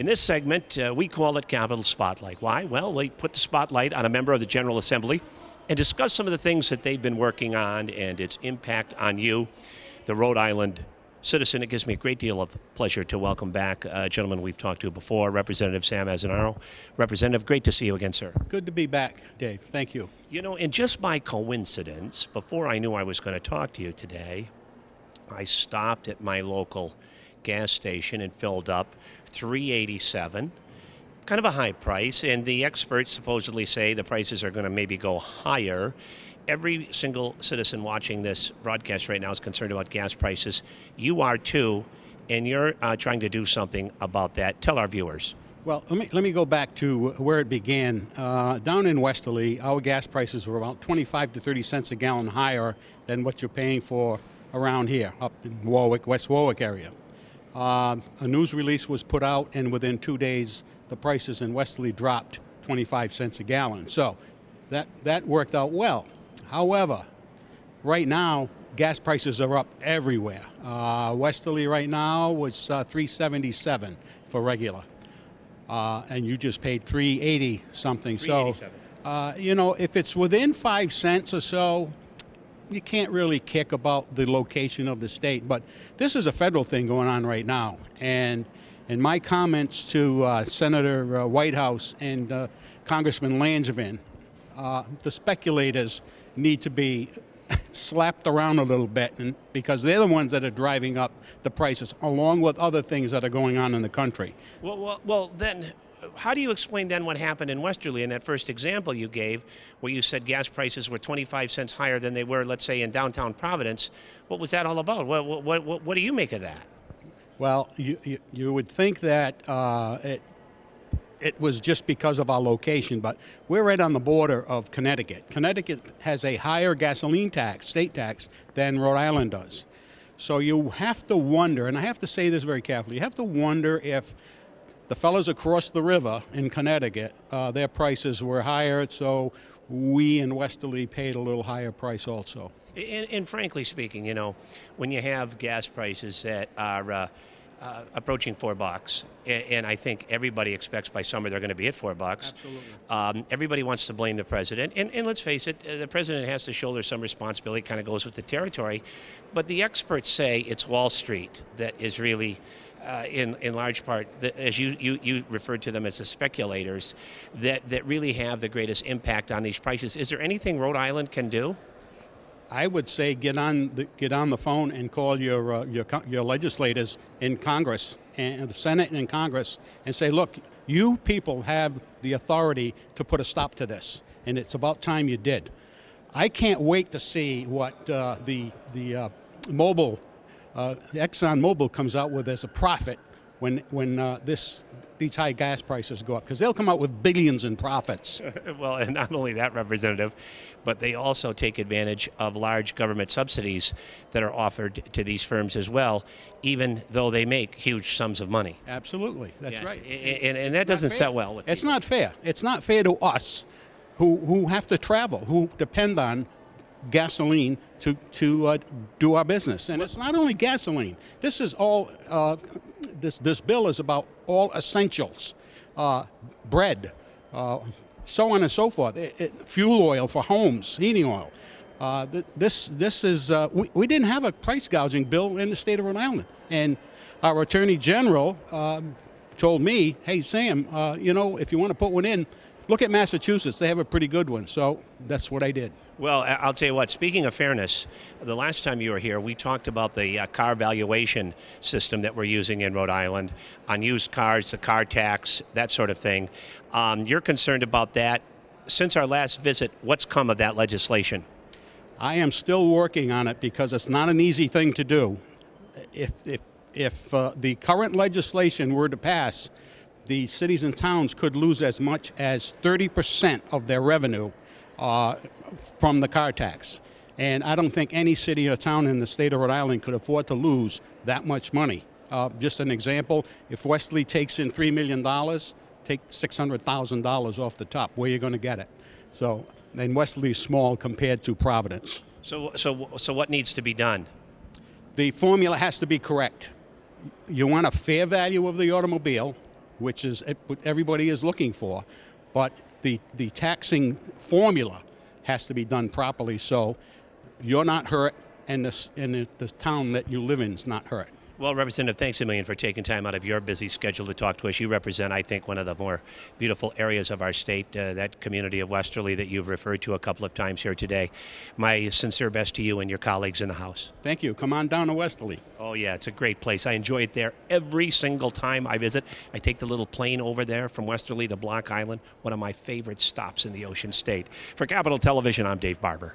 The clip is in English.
In this segment, we call it Capital Spotlight. Why? Well, we put the spotlight on a member of the General Assembly and discuss some of the things that they've been working on and its impact on you, the Rhode Island citizen. It gives me a great deal of pleasure to welcome back a gentleman we've talked to before, Representative Sam Azzinaro. Representative, great to see you again, sir. Good to be back, Dave. Thank you. You know, and just by coincidence, before I knew I was going to talk to you today, I stopped at my local gas station and filled up $3.87. Kind of a high price, and the experts supposedly say the prices are going to maybe go higher. Every single citizen watching this broadcast right now is concerned about gas prices. You are too, and you're trying to do something about that. Tell our viewers. Well, let me go back to where it began. Down in Westerly, our gas prices were about 25 to 30 cents a gallon higher than what you're paying for around here, up in Warwick, West Warwick area. A news release was put out, and within 2 days, the prices in Westerly dropped 25 cents a gallon. So that worked out well. However, right now, gas prices are up everywhere. Westerly right now was $3.77 for regular, and you just paid $3.80 something. So, you know, if it's within 5 cents or so, you can't really kick about the location of the state. But this is a federal thing going on right now, and in my comments to Senator Whitehouse and Congressman Langevin, the speculators need to be slapped around a little bit, and because they're the ones that are driving up the prices, along with other things that are going on in the country. Well, then, how do you explain then what happened in Westerly in that first example you gave, where you said gas prices were 25 cents higher than they were, let's say, in downtown Providence? What was that all about? What do you make of that? Well, you would think that it was just because of our location, but we're right on the border of Connecticut. Connecticut has a higher gasoline tax, state tax, than Rhode Island does. So you have to wonder, and I have to say this very carefully, you have to wonder if the fellows across the river in Connecticut, their prices were higher, so we in Westerly paid a little higher price also. And frankly speaking, you know, when you have gas prices that are approaching $4, and I think everybody expects by summer they're going to be at $4. Absolutely. Everybody wants to blame the president, and let's face it, the president has to shoulder some responsibility. Kind of goes with the territory, but the experts say it's Wall Street that is really, in large part, as you referred to them as the speculators, that really have the greatest impact on these prices. Is there anything Rhode Island can do? I would say get on the phone and call your legislators in Congress and the Senate and Congress and say, look, you people have the authority to put a stop to this, and it's about time you did. I can't wait to see what the Exxon Mobil comes out with as a profit when these high gas prices go up, because they'll come out with billions in profits. Well, and not only that, Representative, but they also take advantage of large government subsidies that are offered to these firms as well, even though they make huge sums of money. Absolutely, that's right. And that doesn't set well with people. It's not fair. It's not fair to us who have to travel, who depend on gasoline to do our business. And it's not only gasoline. This is all, this bill is about all essentials, bread, so on and so forth, fuel oil for homes, heating oil. This is, we didn't have a price gouging bill in the state of Rhode Island. And our Attorney General told me, hey, Sam, you know, if you want to put one in, look at Massachusetts. They have a pretty good one. So that's what I did. Well, I'll tell you what, speaking of fairness, the last time you were here, we talked about the car valuation system that we're using in Rhode Island on used cars, the car tax, that sort of thing. You're concerned about that. Since our last visit, what's come of that legislation? I am still working on it because it's not an easy thing to do. If the current legislation were to pass, the cities and towns could lose as much as 30% of their revenue from the car tax. And I don't think any city or town in the state of Rhode Island could afford to lose that much money. Just an example, if Westerly takes in $3 million, take $600,000 off the top. Where are you going to get it? So, and Westerly is small compared to Providence. So what needs to be done? The formula has to be correct. You want a fair value of the automobile, which is what everybody is looking for. But the taxing formula has to be done properly so you're not hurt and the town that you live in is not hurt. Well, Representative, thanks a million for taking time out of your busy schedule to talk to us. You represent, I think, one of the more beautiful areas of our state, that community of Westerly that you've referred to a couple of times here today. My sincere best to you and your colleagues in the House. Thank you. Come on down to Westerly. Oh, yeah, it's a great place. I enjoy it there every single time I visit. I take the little plane over there from Westerly to Block Island, one of my favorite stops in the Ocean State. For Capital Television, I'm Dave Barber.